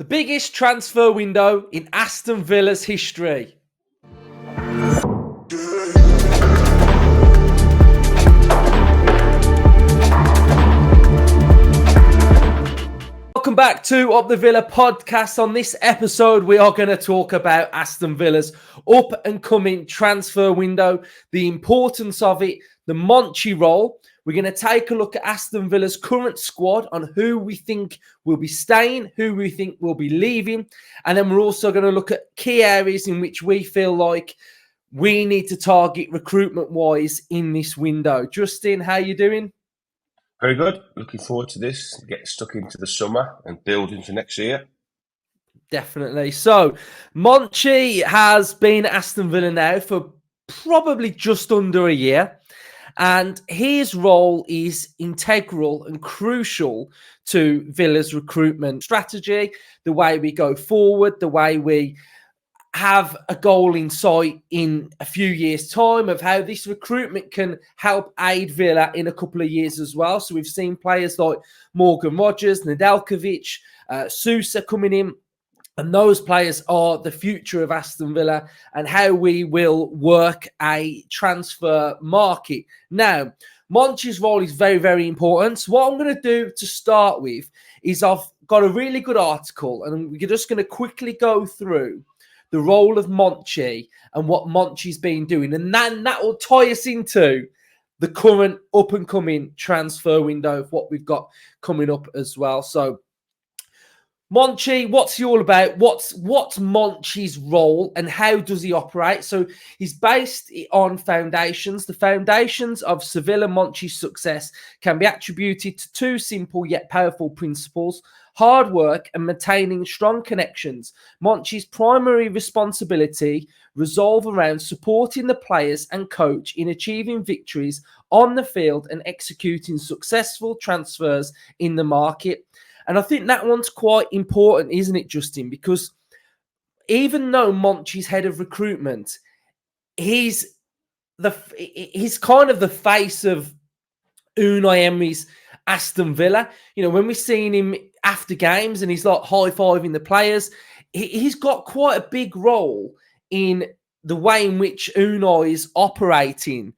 The biggest transfer window in Aston Villa's history. Welcome back to Up the Villa podcast. On this episode, we are going to talk about Aston Villa's up and coming transfer window, the importance of it, the Monchi role. We're going to take a look at Aston Villa's current squad on who we think will be staying, who we think will be leaving. And then we're also going to look at key areas in which we feel like we need to target recruitment-wise in this window. Justin, how you doing? Very good. Looking forward to this. Get stuck into the summer and build into next year. Definitely. So, Monchi has been at Aston Villa now for probably just under a year. And his role is integral and crucial to Villa's recruitment strategy, the way we go forward, the way we have a goal in sight in a few years' time of how this recruitment can help aid Villa in a couple of years as well. So we've seen players like Morgan Rogers, Nedeljkovic, Sousa coming in. And those players are the future of Aston Villa and how we will work a transfer market. Now, Monchi's role is very, very important. So what I'm going to do to start with is I've got a really good article and we're just going to quickly go through the role of Monchi and what Monchi's been doing. And then that will tie us into the current up-and-coming transfer window of what we've got coming up as well. So, Monchi, what's he all about? What's Monchi's role and how does he operate? So he's based on foundations. The foundations of Sevilla Monchi's success can be attributed to two simple yet powerful principles: hard work and maintaining strong connections. Monchi's primary responsibility revolve around supporting the players and coach in achieving victories on the field and executing successful transfers in the market. And I think that one's quite important, isn't it, Justin? Because even though Monchi's head of recruitment, he's kind of the face of Unai Emery's Aston Villa. You know, when we're seeing him after games and he's like high-fiving the players, he's got quite a big role in the way in which Unai is operating,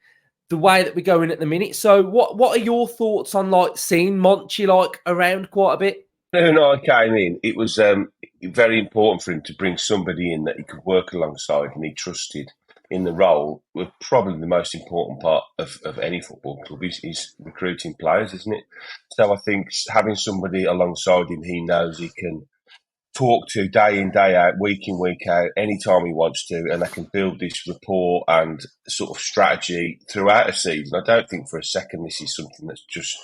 the way that we're going at the minute. So what are your thoughts on like seeing Monchi like around quite a bit? When I came in, it was very important for him to bring somebody in that he could work alongside and he trusted in the role. Was probably the most important part of any football club is recruiting players, isn't it? So I think having somebody alongside him he knows he can talk to day in, day out, week in, week out, anytime he wants to, and they can build this rapport and sort of strategy throughout a season. I don't think for a second this is something that's just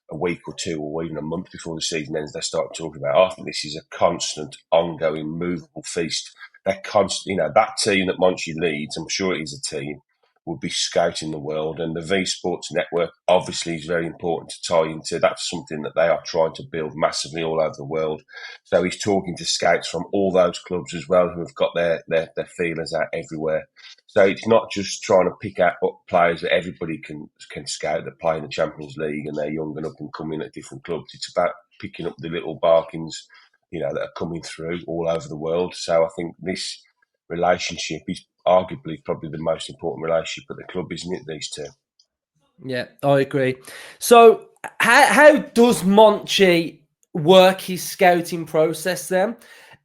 a week or two or even a month before the season ends they start talking about. I think this is a constant, ongoing, movable feast. They're constant, that team that Monchi leads, I'm sure it is a team, would be scouting the world, and the V Sports Network obviously is very important to tie into. That's something that they are trying to build massively all over the world. So he's talking to scouts from all those clubs as well who have got their feelers out everywhere. So it's not just trying to pick out players that everybody can scout that play in the Champions League and they're young and up and coming at different clubs. It's about picking up the little barkings, that are coming through all over the world. So I think this relationship is arguably probably the most important relationship at the club, isn't it, these two? Yeah, I agree. So how does Monchi work his scouting process then?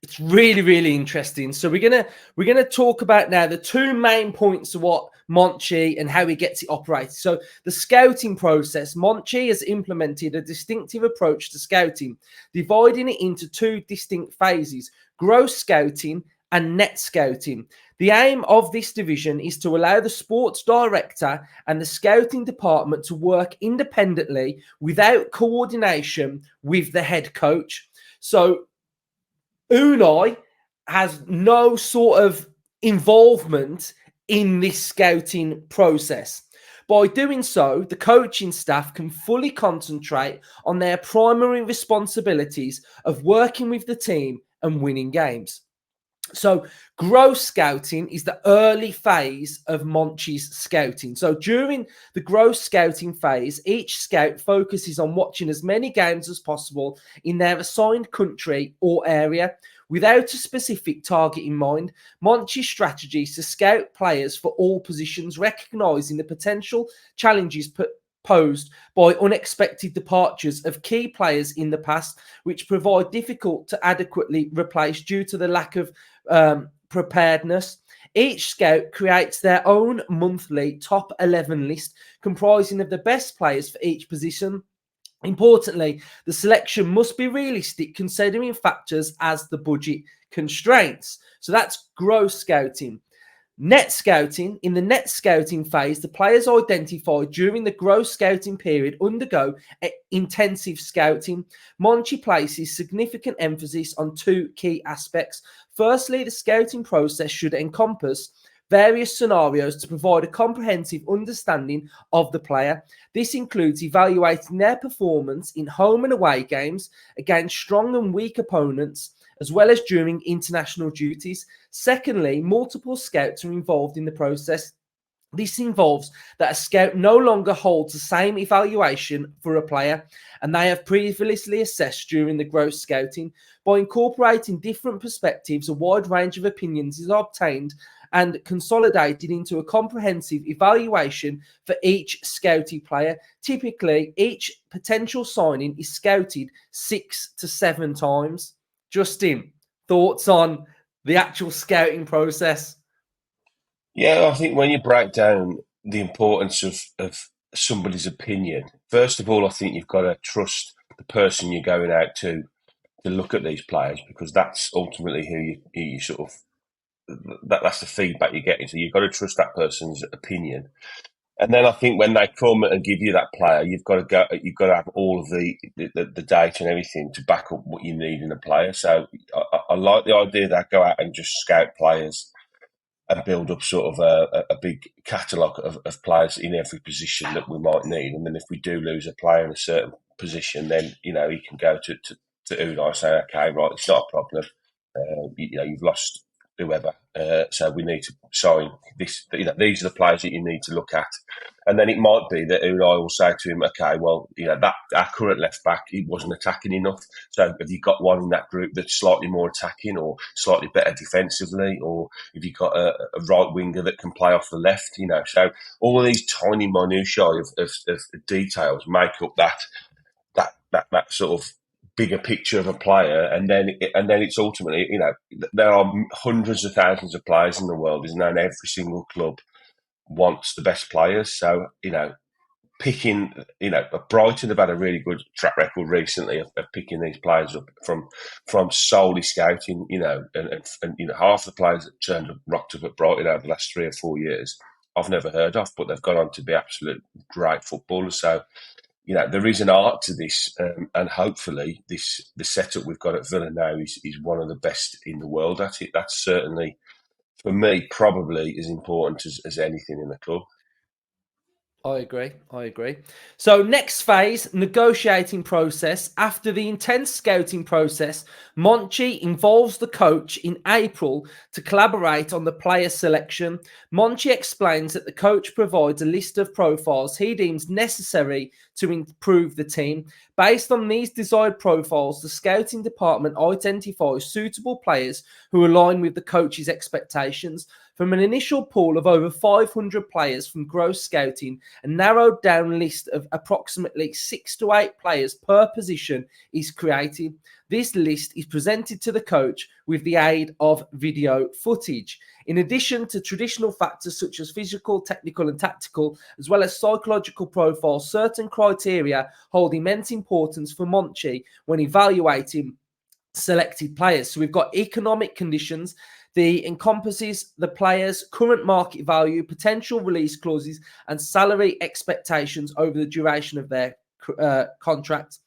It's really, really interesting. So we're gonna talk about now the two main points of what Monchi and how he gets it operated. So the scouting process, Monchi has implemented a distinctive approach to scouting, dividing it into two distinct phases: gross scouting and net scouting. The aim of this division is to allow the sports director and the scouting department to work independently without coordination with the head coach. So Unai has no sort of involvement in this scouting process. By doing so, the coaching staff can fully concentrate on their primary responsibilities of working with the team and winning games. So growth scouting is the early phase of Monchi's scouting. So during the growth scouting phase, each scout focuses on watching as many games as possible in their assigned country or area without a specific target in mind. Monchi's strategy is to scout players for all positions, recognizing the potential challenges posed by unexpected departures of key players in the past, which provide difficult to adequately replace due to the lack of preparedness. Each scout creates their own monthly top 11 list comprising of the best players for each position. Importantly, the selection must be realistic considering factors as the budget constraints. So that's growth scouting. Net scouting. In the net scouting phase, the players identified during the growth scouting period undergo intensive scouting. Monchi places significant emphasis on two key aspects. Firstly, the scouting process should encompass various scenarios to provide a comprehensive understanding of the player. This includes evaluating their performance in home and away games against strong and weak opponents, as well as during international duties. Secondly, multiple scouts are involved in the process. This involves that a scout no longer holds the same evaluation for a player, and they have previously assessed during the growth scouting. By incorporating different perspectives, a wide range of opinions is obtained and consolidated into a comprehensive evaluation for each scouted player. Typically, each potential signing is scouted 6 to 7 times. Justin, thoughts on the actual scouting process? Yeah, I think when you break down the importance of somebody's opinion, first of all, I think you've got to trust the person you're going out to look at these players, because that's ultimately who you sort of that's the feedback you're getting. So you've got to trust that person's opinion. And then I think when they come and give you that player, you've got to have all of the data and everything to back up what you need in a player. So I like the idea that go out and just scout players and build up sort of a big catalogue of players in every position that we might need. And then if we do lose a player in a certain position, then you can go to Unai and say, okay, right, it's not a problem. You've lost whoever, so we need to sign this. These are the players that you need to look at. And then it might be that Unai will say to him, okay, well, that our current left back, he wasn't attacking enough. So have you got one in that group that's slightly more attacking or slightly better defensively? Or have you got a right winger that can play off the left? So all of these tiny minutiae of details make up that sort of bigger picture of a player, and then it's ultimately, there are hundreds of thousands of players in the world, isn't there? And every single club wants the best players. So picking, Brighton have had a really good track record recently of picking these players up from solely scouting. And half the players that rocked up at Brighton over the last 3 or 4 years, I've never heard of, but they've gone on to be absolute great footballers. So there is an art to this, and hopefully the setup we've got at Villa now is one of the best in the world at it. That's certainly, for me, probably as important as anything in the club. I agree. So next phase, negotiating process. After the intense scouting process, Monchi involves the coach in April to collaborate on the player selection. Monchi explains that the coach provides a list of profiles he deems necessary to improve the team. Based on these desired profiles, the scouting department identifies suitable players who align with the coach's expectations. From an initial pool of over 500 players from gross scouting, a narrowed down list of approximately 6 to 8 players per position is created. This list is presented to the coach with the aid of video footage. In addition to traditional factors such as physical, technical, and tactical, as well as psychological profiles, certain criteria hold immense importance for Monchi when evaluating selected players. So we've got economic conditions. The encompasses the player's current market value, potential release clauses, and salary expectations over the duration of their contract.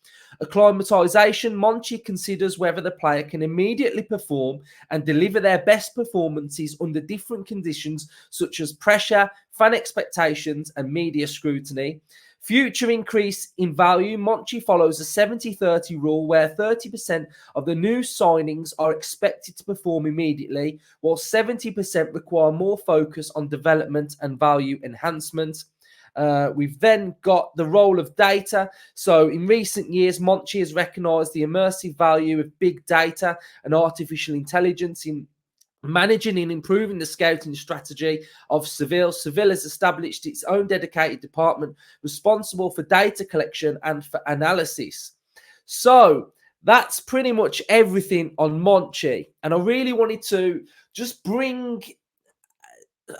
Acclimatization. Monchi considers whether the player can immediately perform and deliver their best performances under different conditions such as pressure, fan expectations, and media scrutiny. Future increase in value. Monchi follows a 70-30 rule where 30% of the new signings are expected to perform immediately, while 70% require more focus on development and value enhancement. We've then got the role of data. So in recent years, Monchi has recognised the immersive value of big data and artificial intelligence in managing and improving the scouting strategy of Seville. Seville has established its own dedicated department responsible for data collection and for analysis. So that's pretty much everything on Monchi. And I really wanted to just bring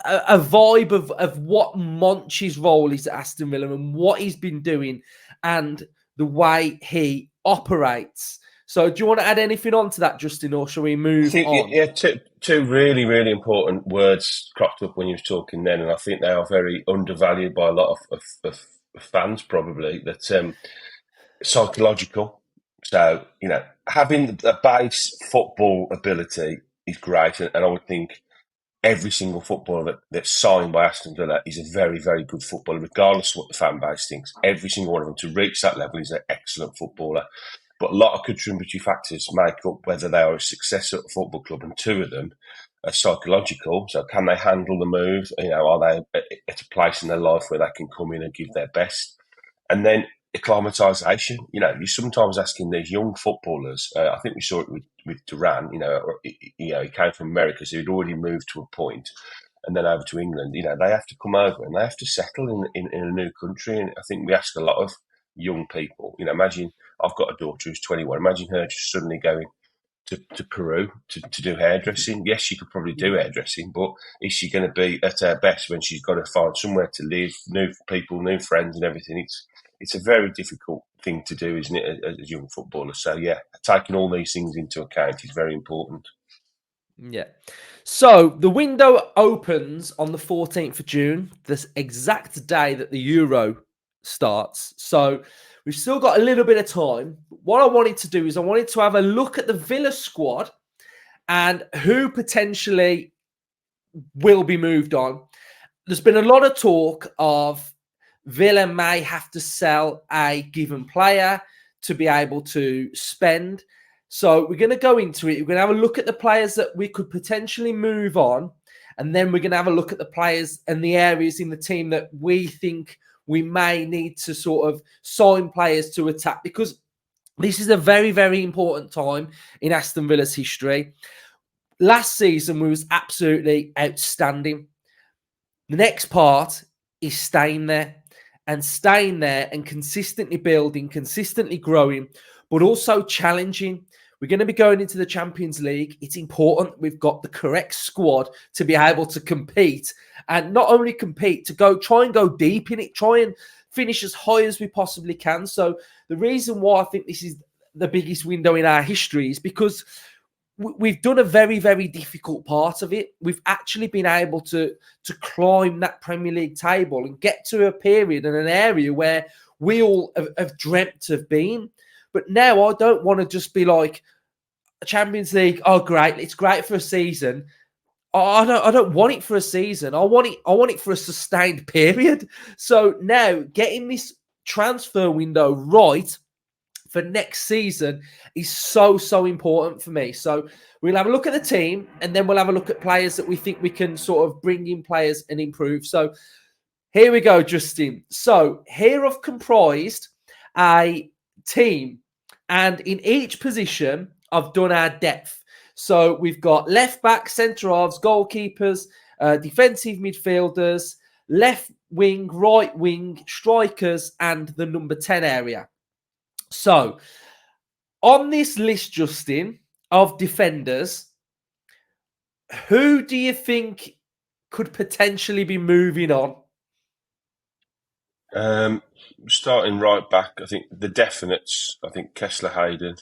a vibe of what Monchi's role is at Aston Villa and what he's been doing and the way he operates. So do you want to add anything on to that, Justin, or shall we move on? Yeah, two really, really important words cropped up when you were talking then, and I think they are very undervalued by a lot of fans probably, that psychological. So, having a base football ability is great, and I would think every single footballer that's signed by Aston Villa is a very, very good footballer, regardless of what the fan base thinks. Every single one of them, to reach that level, is an excellent footballer. But a lot of contributory factors make up whether they are a success at a football club, and two of them are psychological. So can they handle the move? Are they at a place in their life where they can come in and give their best? And then acclimatisation. You're sometimes asking these young footballers. I think we saw it with Duran. He came from America, so he'd already moved to a point, and then over to England. They have to come over and they have to settle in a new country. And I think we ask a lot of young people. Imagine I've got a daughter who's 21. Imagine her just suddenly going to Peru to do hairdressing. Yes, she could probably do hairdressing, but is she going to be at her best when she's got to find somewhere to live, new people, new friends, and everything? It's a very difficult thing to do, isn't it, as a young footballer? So yeah, taking all these things into account is very important. Yeah. So the window opens on the 14th of June, the exact day that the Euro starts. So we've still got a little bit of time. What I wanted to do is I wanted to have a look at the Villa squad and who potentially will be moved on. There's been a lot of talk of Villa may have to sell a given player to be able to spend. So we're going to go into it. We're going to have a look at the players that we could potentially move on. And then we're going to have a look at the players and the areas in the team that we think we may need to sort of sign players to attack, because this is a very, very important time in Aston Villa's history. Last season was absolutely outstanding. The next part is staying there and consistently building, consistently growing, but also challenging. We're going to be going into the Champions League. It's important we've got the correct squad to be able to compete, and not only compete, to try and go deep in it, try and finish as high as we possibly can. So the reason why I think this is the biggest window in our history is because we've done a very, very difficult part of it. We've actually been able to climb that Premier League table and get to a period and an area where we all have dreamt of being. But now I don't want to just be like, a Champions League, oh great, it's great for a season. I don't want it for a season. I want it for a sustained period. So now getting this transfer window right for next season is so important for me. So we'll have a look at the team, and then we'll have a look at players that we think we can sort of bring in players and improve. So here we go, Justin. So here I've comprised a team, and in each position I've done our depth. So we've got left back, centre halves, goalkeepers, defensive midfielders, left wing, right wing, strikers, and the number 10 area. So, on this list, Justin, of defenders, who do you think could potentially be moving on? Starting right back, I think the definites. I think Kessler Hayden.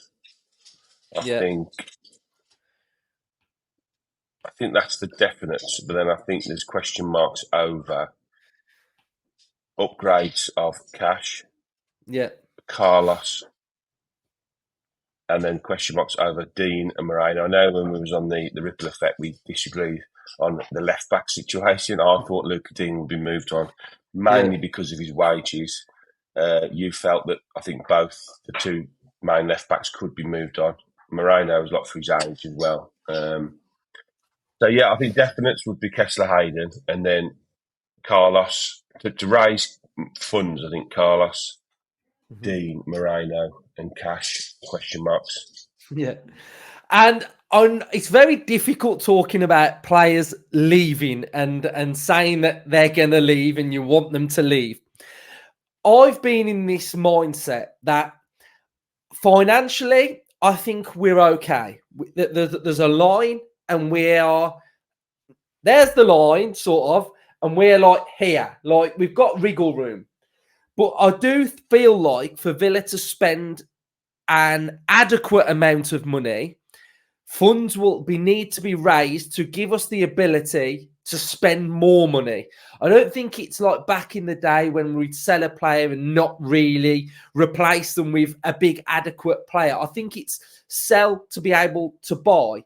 I think that's the definites, but then I think there's question marks over upgrades of Cash, Carlos, and then question marks over Dean and Moreno. I know when we was on the Ripple Effect, we disagreed on the left back situation. I thought Luca Dean would be moved on, mainly because of his wages. You felt that I think both the two main left backs could be moved on. Moreno was a lot for his age as well. So yeah, I think definites would be Kessler Hayden, and then Carlos to raise funds. I think Carlos, Mhm. Dean, Moreno, and Cash question marks. Yeah. And it's very difficult talking about players leaving and saying that they're going to leave and you want them to leave. I've been in this mindset that financially, I think we're okay. There's a line, and there's the line, sort of, and we're like here, like we've got wriggle room. But I do feel like for Villa to spend an adequate amount of money, funds will need to be raised to give us the ability to spend more money. I don't think it's like back in the day when we'd sell a player and not really replace them with a big adequate player. I think it's sell to be able to buy.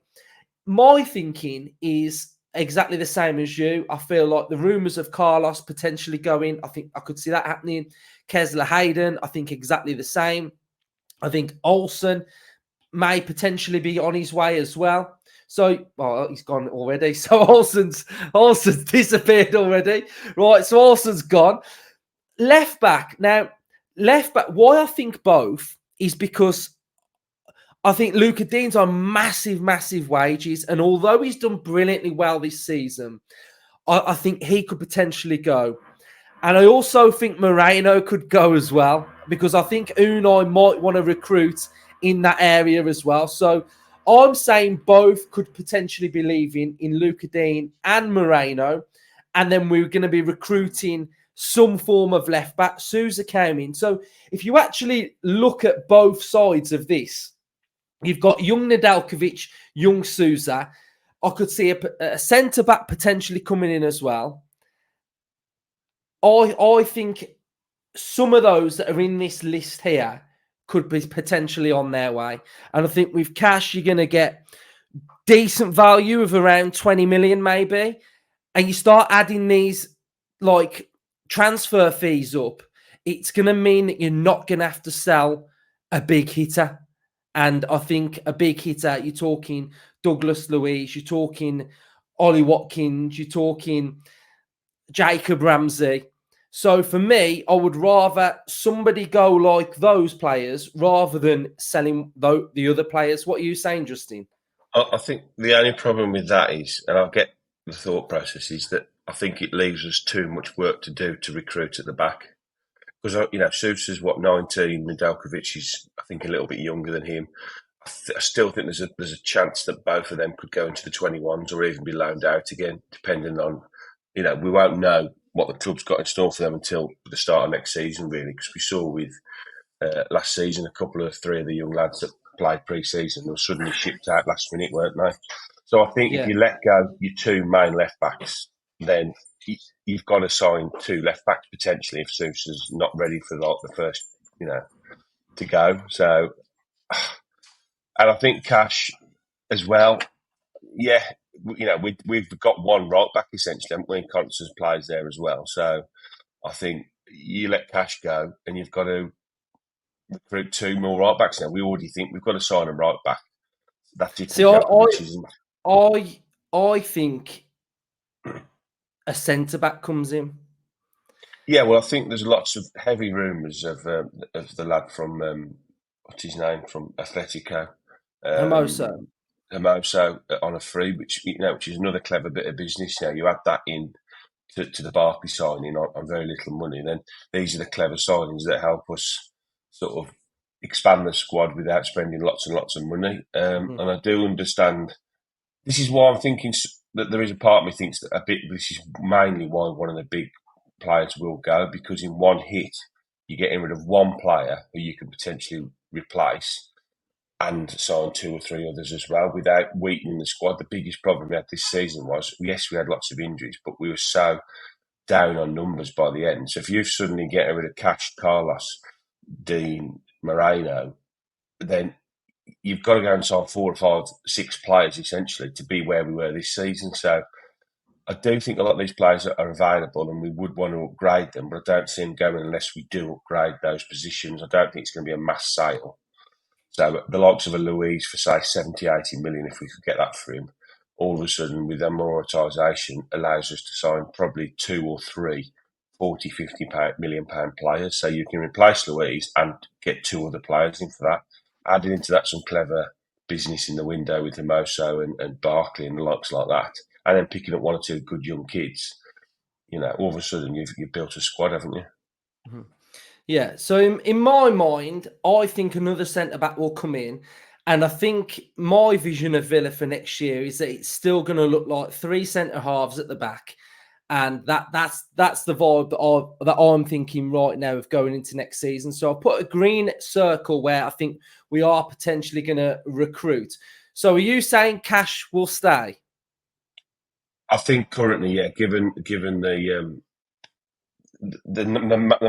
My thinking is exactly the same as you. I feel like the rumours of Carlos potentially going, I think I could see that happening. Kessler Hayden, I think exactly the same. I think Olsen may potentially be on his way as well. So, well, he's gone already. So Olsen's disappeared already. Right, so Olsen's gone. Left back. Now, left back, why I think both is because I think Luca Dean's on massive, massive wages. And although he's done brilliantly well this season, I think he could potentially go. And I also think Moreno could go as well, because I think Unai might want to recruit in that area as well. So I'm saying both could potentially be leaving in Luca Dean and Moreno. And then we're going to be recruiting some form of left back. Sousa came in. So if you actually look at both sides of this, you've got young Nedeljkovic, young Sousa. I could see a centre back potentially coming in as well. I think some of those that are in this list here could be potentially on their way. And I think with cash, you're going to get decent value of around 20 million, maybe. And you start adding these like transfer fees up, it's going to mean that you're not going to have to sell a big hitter. And I think a big hitter, you're talking Douglas Luiz, you're talking Ollie Watkins, you're talking Jacob Ramsey. So for me, I would rather somebody go like those players rather than selling the other players. What are you saying, Justin? I think the only problem with that is, and I'll get the thought process, is that I think it leaves us too much work to do to recruit at the back. Because, Sousa's, 19, Nedeljkovic is, I think, a little bit younger than him. I still think there's a chance that both of them could go into the 21s or even be loaned out again, depending on, we won't know what the club's got in store for them until the start of next season, really, because we saw with last season three of the young lads that played pre-season were suddenly shipped out last minute, weren't they? So I think if Yeah. you let go your two main left backs, then you've got to sign two left backs potentially if Sousa's not ready for the first, to go. So, and I think Cash as well. Yeah, we've got one right back essentially, haven't we? Constance plays there as well. So I think you let Cash go, and you've got to recruit two more right backs now. We already think we've got to sign a right back. That's if See, Djokovic isn't. I think a centre back comes in. Yeah, well, I think there's lots of heavy rumours of the lad from what's his name from Atletico, Hermoso. Hermoso on a free, which is another clever bit of business. Now you add that in to the Barkley signing on very little money, then these are the clever signings that help us sort of expand the squad without spending lots and lots of money. Mhm. And I do understand. This is why I'm thinking that there is a part of me thinks that this is mainly why one of the big players will go, because in one hit you're getting rid of one player who you could potentially replace and sign two or three others as well without weakening the squad. The biggest problem we had this season was, yes, we had lots of injuries, but we were so down on numbers by the end. So if you suddenly get rid of Cash, Carlos, Dean, Moreno, then you've got to go and sign 4 or 5, 6 players essentially to be where we were this season. So I do think a lot of these players are available, and we would want to upgrade them, but I don't see them going unless we do upgrade those positions. I don't think it's going to be a mass sale. So the likes of a Louise for say 70, 80 million, if we could get that for him, all of a sudden with amortisation allows us to sign probably two or three 40, 50 million pound players. So you can replace Louise and get two other players in for that. Added into that some clever business in the window with Hermoso and Barkley and the likes like that. And then picking up one or two good young kids, all of a sudden you've built a squad, haven't you? Mhm. Yeah. So in my mind, I think another centre back will come in. And I think my vision of Villa for next year is that it's still going to look like three centre halves at the back, and that's the vibe that I'm thinking right now of going into next season. So I'll put a green circle where I think we are potentially going to recruit. So are you saying Cash will stay? I think currently, yeah, given the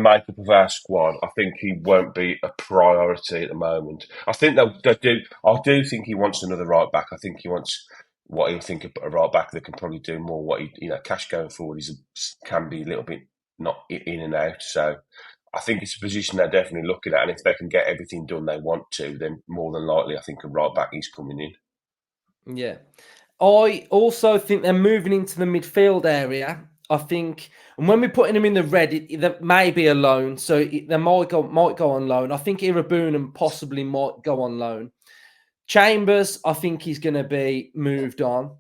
makeup of our squad, I think he won't be a priority at the moment. I think they'll do. I do think he wants another right back. I think he wants what he'll think of a right back that can probably do more. What Cash going forward can be a little bit not in and out. So I think it's a position they're definitely looking at, and if they can get everything done they want to, then more than likely, I think a right back is coming in. Yeah. I also think they're moving into the midfield area. I think, and when we're putting them in the red, that may be a loan, so they might go on loan. I think Irabun possibly might go on loan. Chambers, I think he's going to be moved on.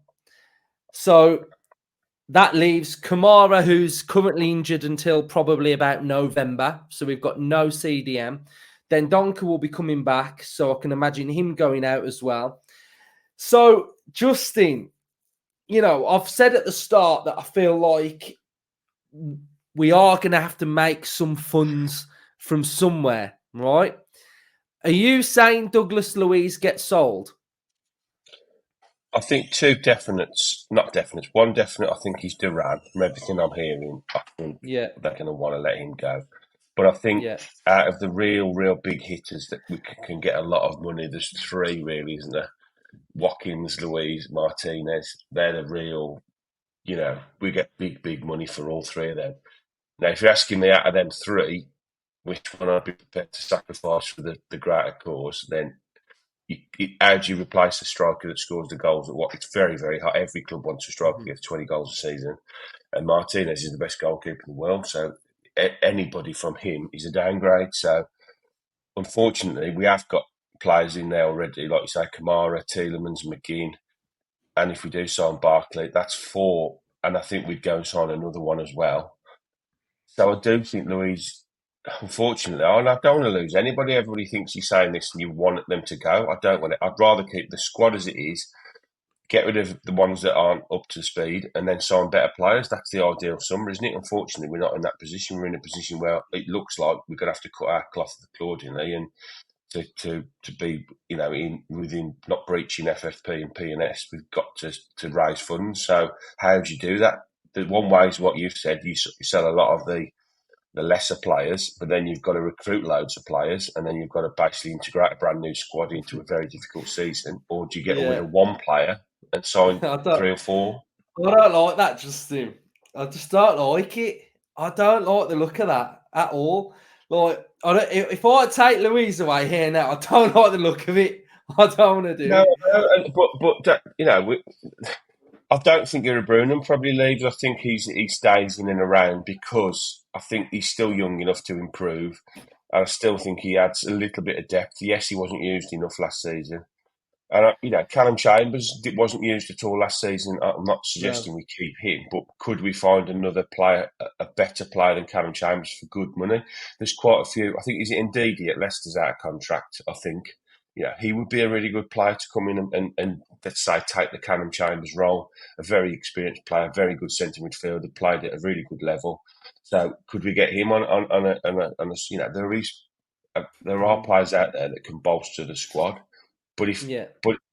So that leaves Kamara, who's currently injured until probably about November. So we've got no CDM. Then Donker will be coming back, so I can imagine him going out as well. So Justin, I've said at the start that I feel like we are going to have to make some funds from somewhere, right? Are you saying Douglas Luiz gets sold? I think two definites, not definites, one definite, I think he's Duran. From everything I'm hearing, I think Yeah, they're going to want to let him go. But I think yeah, out of the real big hitters that we can get a lot of money, there's three really, isn't there? Watkins, Louise, Martinez. They're the real, we get big money for all three of them. Now, if you're asking me out of them three, which one I'd be prepared to sacrifice for the greater cause, then how do you replace a striker that scores the goals at what? It's very, very hard. Every club wants a striker who mhm, gets 20 goals a season. And Martinez is the best goalkeeper in the world. So anybody from him is a downgrade. So unfortunately, we have got players in there already, like you say, Kamara, Tielemans, McGinn. And if we do sign Barkley, that's four. And I think we'd go and sign another one as well. So I do think Louise, unfortunately, I don't want to lose anybody. Everybody thinks you're saying this and you want them to go. I don't want it. I'd rather keep the squad as it is, get rid of the ones that aren't up to speed, and then sign better players. That's the ideal summer, isn't it? Unfortunately, we're not in that position. We're in a position where it looks like we're going to have to cut our cloth accordingly and to be, within not breaching FFP and P&S, we've got to raise funds. So how do you do that? The one way is what you've said. You sell a lot of the lesser players, but then you've got to recruit loads of players, and then you've got to basically integrate a brand new squad into a very difficult season. Or do you get rid yeah. of one player and sign I three don't, or four? I don't like that, Justin. I just don't like it. I don't like the look of that at all. Like, if I take Louise away here now, I don't like the look of it. I don't want to do No, it. but I don't think Bruno probably leaves. I think he stays in and around because I think he's still young enough to improve. And I still think he adds a little bit of depth. Yes, he wasn't used enough last season. And, Callum Chambers wasn't used at all last season. I'm not No. suggesting we keep him, but could we find another player, a better player than Callum Chambers for good money? There's quite a few. I think, is it Ndidi at Leicester's out of contract, I think. He would be a really good player to come in and let's say, take the Callum Chambers role. A very experienced player, very good centre midfielder, played at a really good level. So could we get him there are Mhm. players out there that can bolster the squad. But Yeah.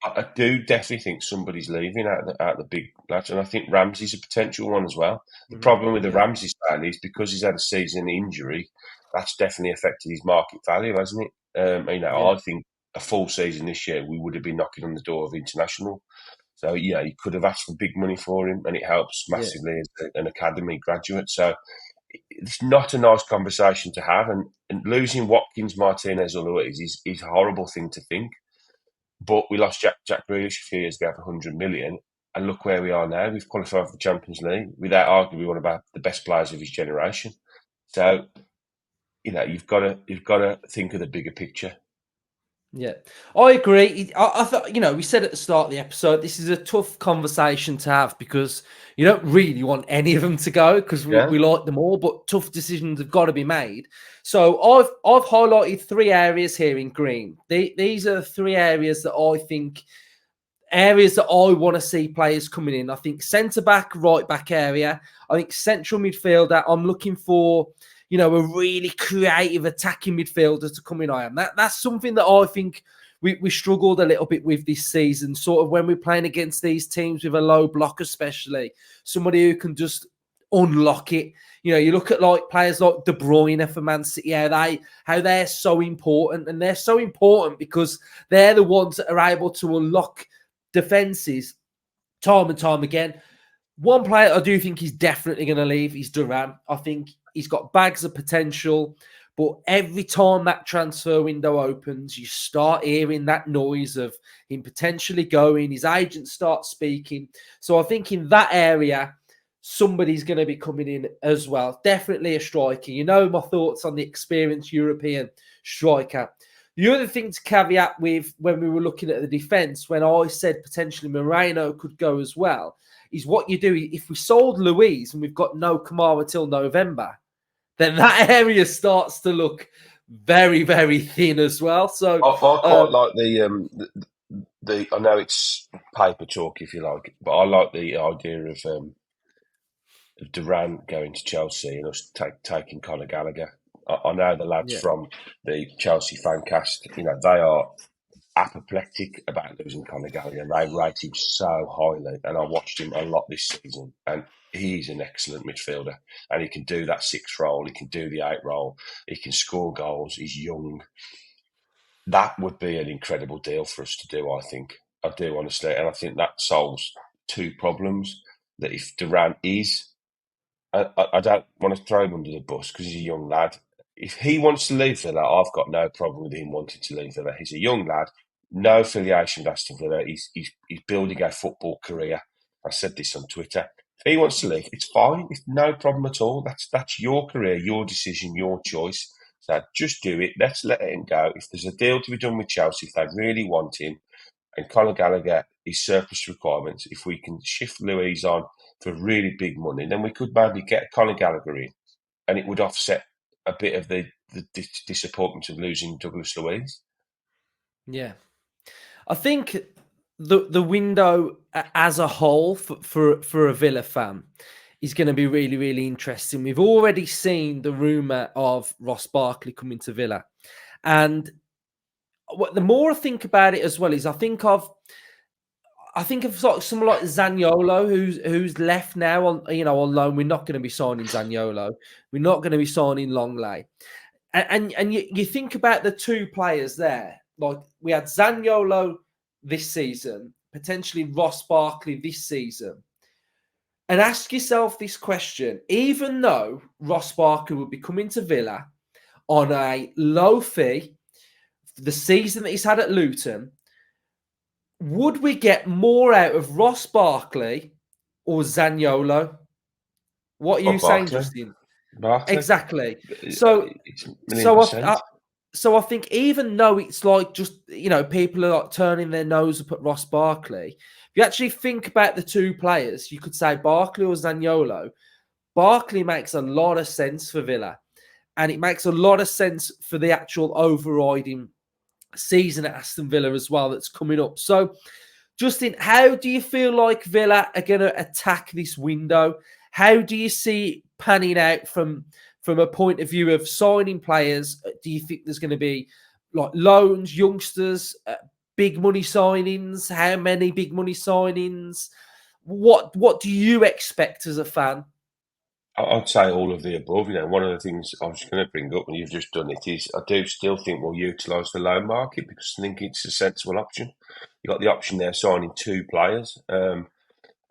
I do definitely think somebody's leaving out the big lads, and I think Ramsey's a potential one as well. The problem with the Yeah. Ramsey signing is because he's had a season injury, that's definitely affected his market value, hasn't it? Yeah. I think a full season this year, we would have been knocking on the door of international. So, you could have asked for big money for him, and it helps Yeah. massively as an academy graduate. So it's not a nice conversation to have. And losing Watkins, Martinez, or Luiz is a horrible thing to think. But we lost Jack Grealish a few years ago for 100 million. And look where we are now. We've qualified for the Champions League without arguably one of the best players of his generation. So, you've got to think of the bigger picture. Yeah, I agree. I thought, we said at the start of the episode, this is a tough conversation to have because you don't really want any of them to go because we like them all, but tough decisions have got to be made. So I've highlighted 3 areas here in green. These are 3 areas that I think areas that I want to see players coming in. I think centre back, right back area. I think central midfielder. I'm looking for a really creative attacking midfielder to come in. That's something that I think we struggled a little bit with this season. Sort of when we're playing against these teams with a low block, especially somebody who can just unlock it. You look at like players like De Bruyne for Man City, how they're so important, and they're so important because they're the ones that are able to unlock defenses time and time again. One player I do think is definitely going to leave is Duran. I think he's got bags of potential, but every time that transfer window opens, you start hearing that noise of him potentially going. His agent starts speaking. So I think in that area, somebody's going to be coming in as well. Definitely a striker. My thoughts on the experienced European striker. The other thing to caveat with when we were looking at the defence, when I said potentially Moreno could go as well, is what you do if we sold Luiz and we've got no Kamara till November, then that area starts to look very, very thin as well. So I quite like the. I know it's paper talk if you like, but I like the idea of Duran going to Chelsea and us taking Conor Gallagher. I know the lads from the Chelsea fan cast, they are apoplectic about losing Conor Gallagher. They rate him so highly, and I watched him a lot this season, and he's an excellent midfielder, and he can do that 6 role, he can do the 8 role, he can score goals, he's young. That would be an incredible deal for us to do, I think. I do, honestly, and I think that solves 2 problems. That if Duran is, I don't want to throw him under the bus because he's a young lad. If he wants to leave Villa, I've got no problem with him wanting to leave Villa. He's a young lad, no affiliation with Aston Villa. He's building a football career. I said this on Twitter. If he wants to leave, it's fine. It's no problem at all. That's your career, your decision, your choice. So just do it. Let's let him go. If there's a deal to be done with Chelsea, if they really want him, and Conor Gallagher is surplus requirements, if we can shift Luiz on for really big money, then we could maybe get Conor Gallagher in, and it would offset a bit of the disappointment of losing Douglas Luiz. Yeah, I think the window as a whole for a Villa fan is going to be really, really interesting. We've already seen the rumour of Ross Barkley coming to Villa, and the more I think about it as well is I think of sort of someone like Zaniolo who's left now on loan. We're not going to be signing Zaniolo. We're not going to be signing Longley. And you think about the 2 players there. Like we had Zaniolo this season, potentially Ross Barkley this season. And ask yourself this question: even though Ross Barkley will be coming to Villa on a low fee, the season that he's had at Luton, would we get more out of Ross Barkley or Zaniolo? What are you saying, Justin? Barkley. Exactly. So I think even though it's like just people are like turning their nose up at Ross Barkley, if you actually think about the 2 players, you could say Barkley or Zaniolo. Barkley makes a lot of sense for Villa, and it makes a lot of sense for the actual overriding season at Aston Villa as well that's coming up. So, Justin, how do you feel like Villa are going to attack this window? How do you see it panning out from a point of view of signing players? Do you think there's going to be like loans, youngsters, big money signings? How many big money signings? What do you expect as a fan? I'd say all of the above. One of the things I was going to bring up when you've just done it is I do still think we'll utilise the loan market because I think it's a sensible option. You've got the option there signing 2 players. And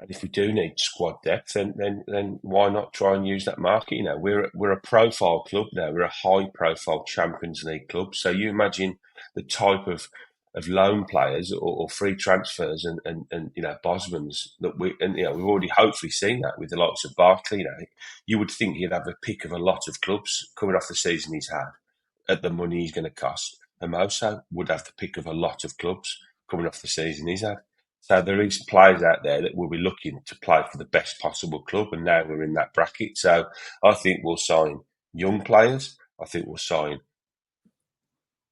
if we do need squad depth, then why not try and use that market? We're a profile club now. We're a high profile Champions League club. So you imagine the type of loan players or free transfers and Bosmans that we've already hopefully seen that with the likes of Barkley. You would think he'd have a pick of a lot of clubs coming off the season he's had at the money he's going to cost. And Moso would have the pick of a lot of clubs coming off the season he's had. So there is players out there that will be looking to play for the best possible club, and now we're in that bracket. So I think we'll sign young players. I think we'll sign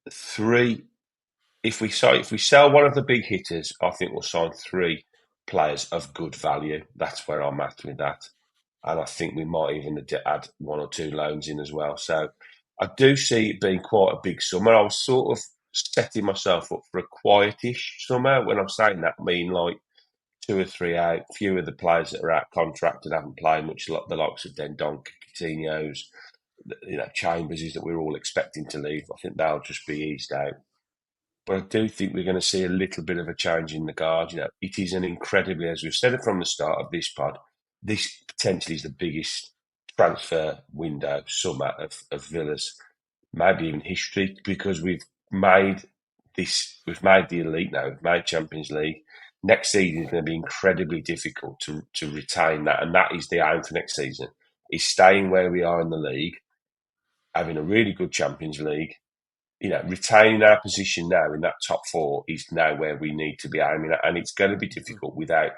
3. If we sell one of the big hitters, I think we'll sign 3 players of good value. That's where I'm at with that, and I think we might even add 1 or 2 loans in as well. So I do see it being quite a big summer. I was sort of setting myself up for a quietish summer. When I'm saying that, I mean like 2 or 3 out. Few of the players that are out contract and haven't played much, the likes of Dendonk, Coutinho's, Chambers, is that we're all expecting to leave. I think they'll just be eased out. But I do think we're going to see a little bit of a change in the guard. It is an incredibly, as we've said it from the start of this pod, this potentially is the biggest transfer window summer of Villas, maybe even history, because we've made the elite now, we've made Champions League. Next season is going to be incredibly difficult to retain that, and that is the aim for next season, is staying where we are in the league, having a really good Champions League. Retaining our position now in that top 4 is now where we need to be aiming at, and it's going to be difficult without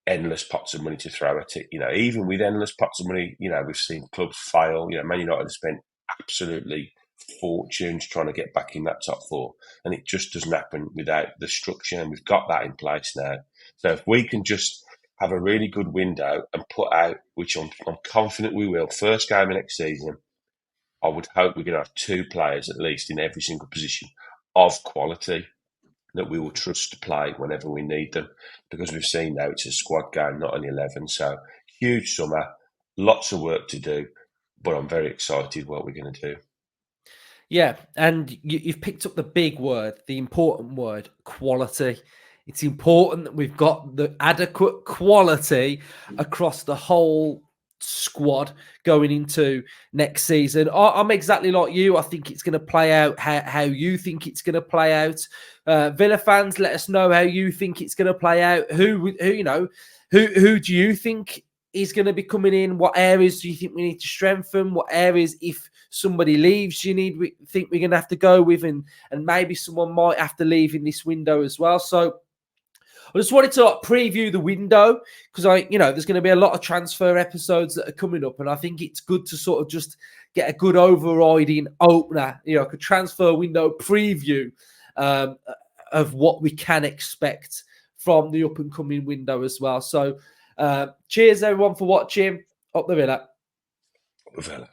endless pots of money to throw at it. Even with endless pots of money, we've seen clubs fail. Man United have spent absolutely fortunes trying to get back in that top 4, and it just doesn't happen without the structure, and we've got that in place now. So if we can just have a really good window and put out, which I'm confident we will, first game of next season, I would hope we're going to have 2 players at least in every single position of quality that we will trust to play whenever we need them, because we've seen now it's a squad game, not an 11. So huge summer, lots of work to do, but I'm very excited what we're going to do. Yeah, and you've picked up the big word, the important word, quality. It's important that we've got the adequate quality across the whole squad going into next season. I'm exactly like you. I think it's going to play out how you think it's going to play out. Villa fans, let us know how you think it's going to play out. Who do you think is going to be coming in? What areas do you think we need to strengthen? What areas, if somebody leaves, we think we're going to have to go with, and maybe someone might have to leave in this window as well. So I just wanted to preview the window, because there's going to be a lot of transfer episodes that are coming up, and I think it's good to sort of just get a good overriding opener, a transfer window preview of what we can expect from the up and coming window as well. So cheers everyone for watching. Up the Villa. Villa.